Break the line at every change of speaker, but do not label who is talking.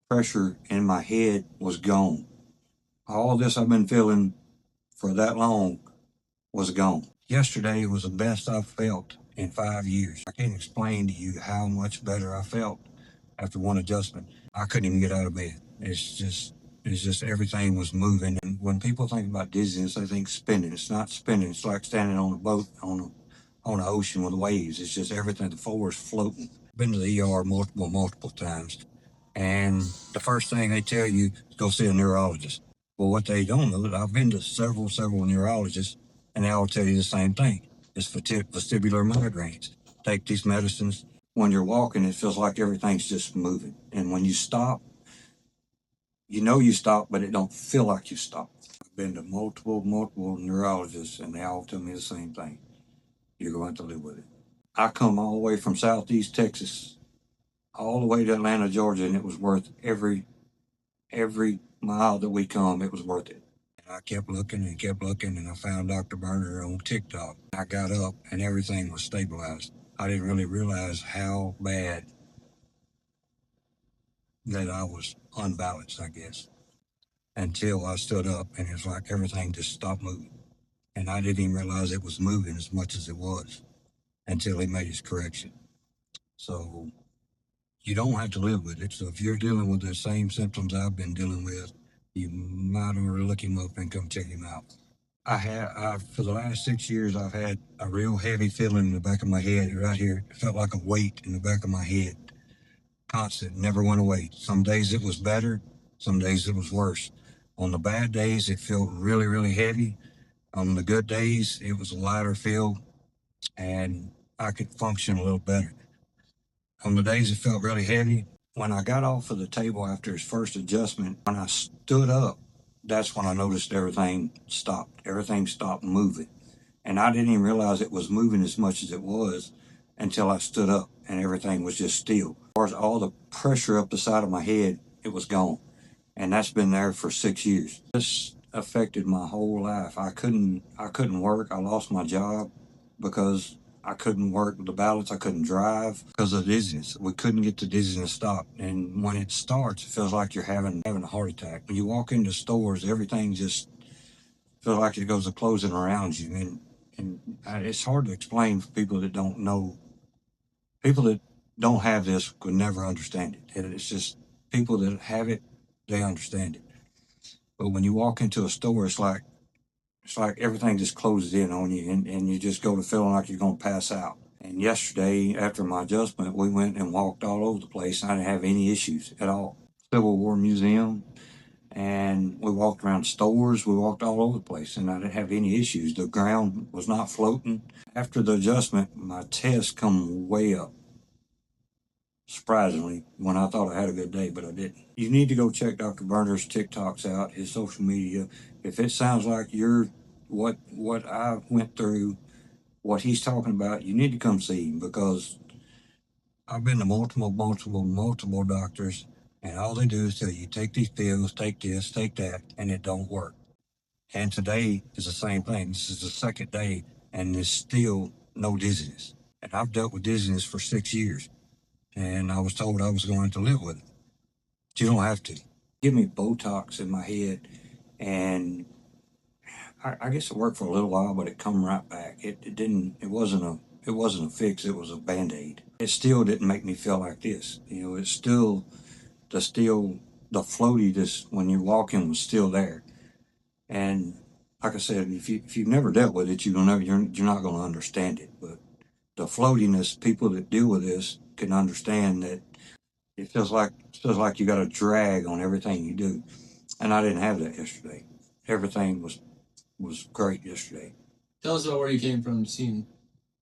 pressure in my head was gone. All this I've been feeling for that long was gone. Yesterday was the best I've felt in 5 years. I can't explain to you how much better I felt after one adjustment. I couldn't even get out of bed. It's just everything was moving. And when people think about dizziness, they think spinning. It's not spinning. It's like standing on a boat on the ocean with waves. It's just everything. The floor is floating. I've been to the ER multiple times, and the first thing they tell you is go see a neurologist. Well, what they don't know is I've been to several neurologists, and they all tell you the same thing. It's vestibular migraines. Take these medicines. When you're walking, it feels like everything's just moving. And when you stop, you know you stop, but it don't feel like you stop. I've been to multiple neurologists, and they all tell me the same thing. You're going to live with it. I come all the way from Southeast Texas, all the way to Atlanta, Georgia, and it was worth every mile that we come. It was worth it. And I kept looking, and I found Dr. Berner on TikTok. I got up, and everything was stabilized. I didn't really realize how bad that I was unbalanced, I guess, until I stood up, and it's like everything just stopped moving. And I didn't even realize it was moving as much as it was until he made his correction. So you don't have to live with it. So if you're dealing with the same symptoms I've been dealing with, you might want to look him up and come check him out. For the last 6 years, I've had a real heavy feeling in the back of my head right here. It felt like a weight in the back of my head. Constant, never went away. Some days it was better, some days it was worse. On the bad days, it felt really heavy. On the good days, it was a lighter feel, and I could function a little better. On the days it felt really heavy, when I got off of the table after his first adjustment, when I stood up, that's when I noticed everything stopped. Everything stopped moving. And I didn't even realize it was moving as much as it was until I stood up and everything was just still. As far as all the pressure up the side of my head, it was gone. And that's been there for 6 years. This affected my whole life. I couldn't work. I lost my job because I couldn't work with the balance. I couldn't drive because of dizziness. We couldn't get the dizziness stopped. And when it starts, it feels like you're having a heart attack. When you walk into stores, everything just feels like it goes closing around you. And it's hard to explain for people that don't know. People that don't have this could never understand it. And it's just people that have it, they understand it. But when you walk into a store, it's like everything just closes in on you, and you just go to feeling like you're going to pass out. And yesterday, after my adjustment, we went and walked all over the place. I didn't have any issues at all. Civil War Museum, and we walked around stores. We walked all over the place, and I didn't have any issues. The ground was not floating. After the adjustment, my test come way up. Surprisingly, when I thought I had a good day, but I didn't. You need to go check Dr. Berner's TikToks out, his social media. If it sounds like you're what I went through, what he's talking about, you need to come see him, because I've been to multiple doctors, and all they do is tell you, take these pills, take this, take that, and it don't work. And today is the same thing. This is the second day, and there's still no dizziness. And I've dealt with dizziness for 6 years, and I was told I was going to live with it. But you don't have to. Give me Botox in my head, and I guess it worked for a little while, but it come right back. It didn't. It wasn't a fix. It was a Band-Aid. It still didn't make me feel like this. It's still the floatiness when you're walking was still there. And like I said, if you've never dealt with it, you're not going to understand it. But the floatiness, people that deal with this can understand that it feels like you got a drag on everything you do. And I didn't have that yesterday. Everything was great yesterday.
Tell us about where you came from seeing